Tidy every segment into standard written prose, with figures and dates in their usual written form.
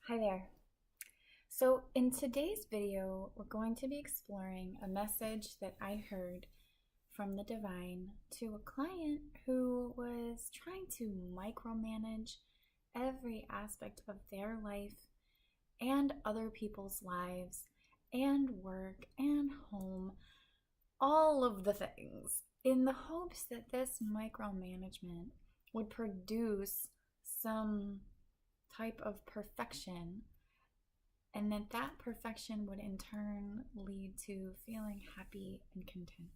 Hi there. So in today's video, we're going to be exploring a message that I heard from the divine to a client who was trying to micromanage every aspect of their life and other people's lives and work and home, all of the things, in the hopes that this micromanagement would produce some type of perfection, and that perfection would in turn lead to feeling happy and content.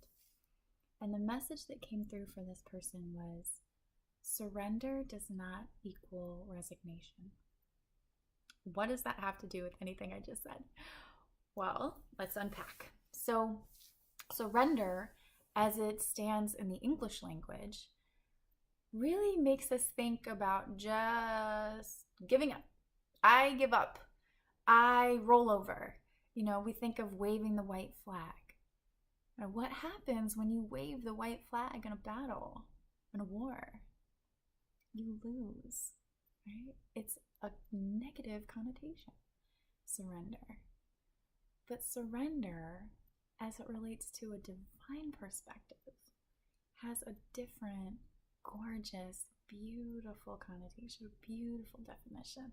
And the message that came through for this person was, surrender does not equal resignation. What does that have to do with anything I just said? Well, let's unpack. So surrender, as it stands in the English language, really makes us think about just giving up. I give up. I roll over. We think of waving the white flag. Now, what happens when you wave the white flag in a battle, in a war? You lose, right? It's a negative connotation, surrender. But surrender, as it relates to a divine perspective, has a different, gorgeous, beautiful connotation, beautiful definition.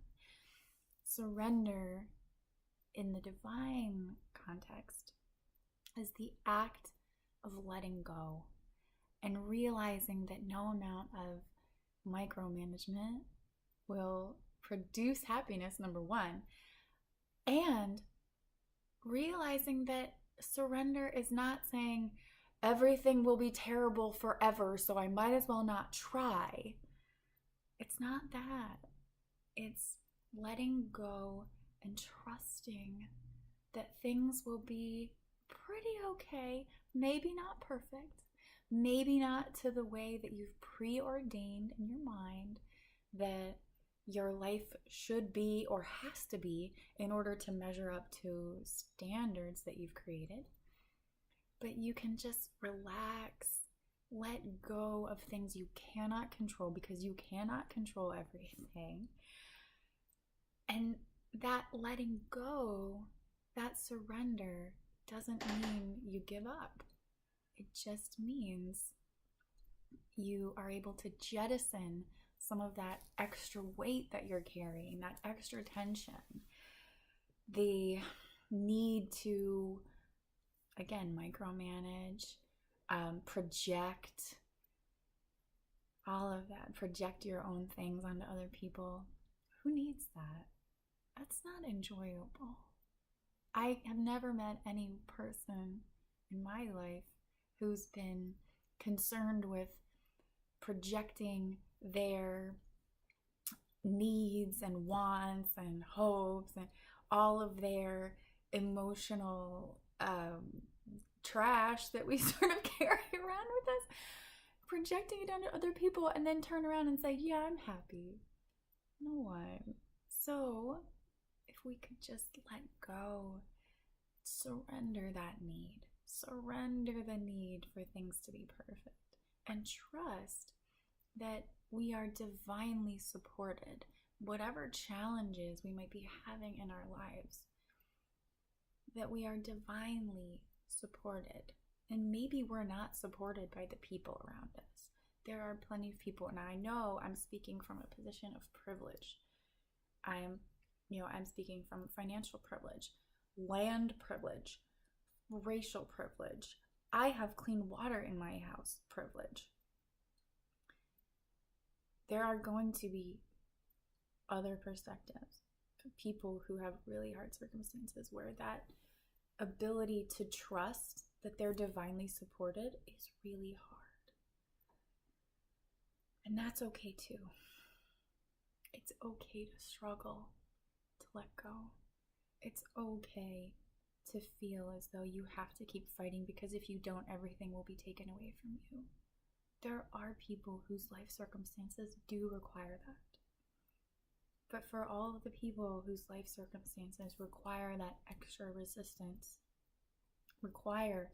Surrender in the divine context is the act of letting go and realizing that no amount of micromanagement will produce happiness, number one, and realizing that surrender is not saying everything will be terrible forever, so I might as well not try. It's not that. It's letting go and trusting that things will be pretty okay, maybe not perfect, maybe not to the way that you've preordained in your mind that your life should be or has to be in order to measure up to standards that you've created. But you can just relax, let go of things you cannot control, because you cannot control everything. And that letting go, that surrender, doesn't mean you give up. It just means you are able to jettison some of that extra weight that you're carrying, that extra tension, the need to, again, micromanage, project, all of that, project your own things onto other people. Who needs that? That's not enjoyable. I have never met any person in my life who's been concerned with projecting their needs and wants and hopes and all of their emotional trash that we sort of carry around with us, projecting it onto other people, and then turn around and say, yeah, I'm happy. No one. So if we could just let go, surrender that need, surrender the need for things to be perfect, and trust that we are divinely supported. Whatever challenges we might be having in our lives, that we are divinely supported. And maybe we're not supported by the people around us. There are plenty of people, and I know I'm speaking from a position of privilege. I'm speaking from financial privilege, land privilege, racial privilege. I have clean water in my house privilege. There are going to be other perspectives, people who have really hard circumstances where that ability to trust that they're divinely supported is really hard. And that's okay too. It's okay to struggle, to let go. It's okay to feel as though you have to keep fighting, because if you don't, everything will be taken away from you. There are people whose life circumstances do require that. But for all of the people whose life circumstances require that extra resistance, require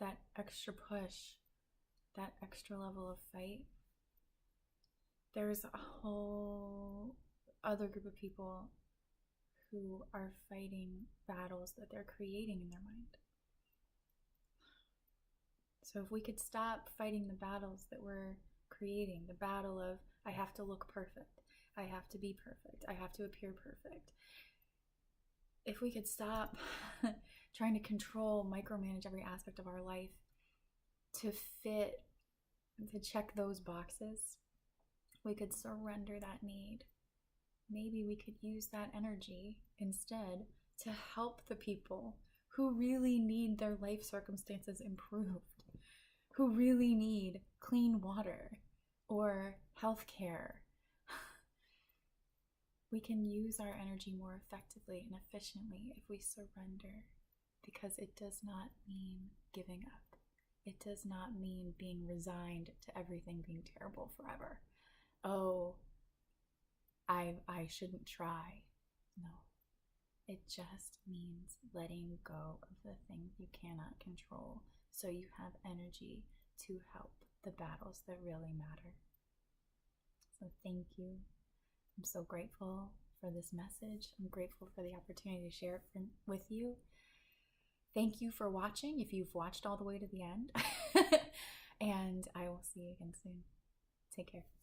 that extra push, that extra level of fight, there's a whole other group of people who are fighting battles that they're creating in their mind. So if we could stop fighting the battles that we're creating, the battle of I have to look perfect, I have to be perfect, I have to appear perfect. If we could stop trying to control, micromanage every aspect of our life to check those boxes, we could surrender that need. Maybe we could use that energy instead to help the people who really need their life circumstances improved, who really need clean water or health care. We can use our energy more effectively and efficiently if we surrender, because it does not mean giving up. It does not mean being resigned to everything being terrible forever. Oh, I shouldn't try. No. It just means letting go of the things you cannot control so you have energy to help the battles that really matter. So thank you. I'm so grateful for this message. I'm grateful for the opportunity to share it with you. Thank you for watching, if you've watched all the way to the end. And I will see you again soon. Take care.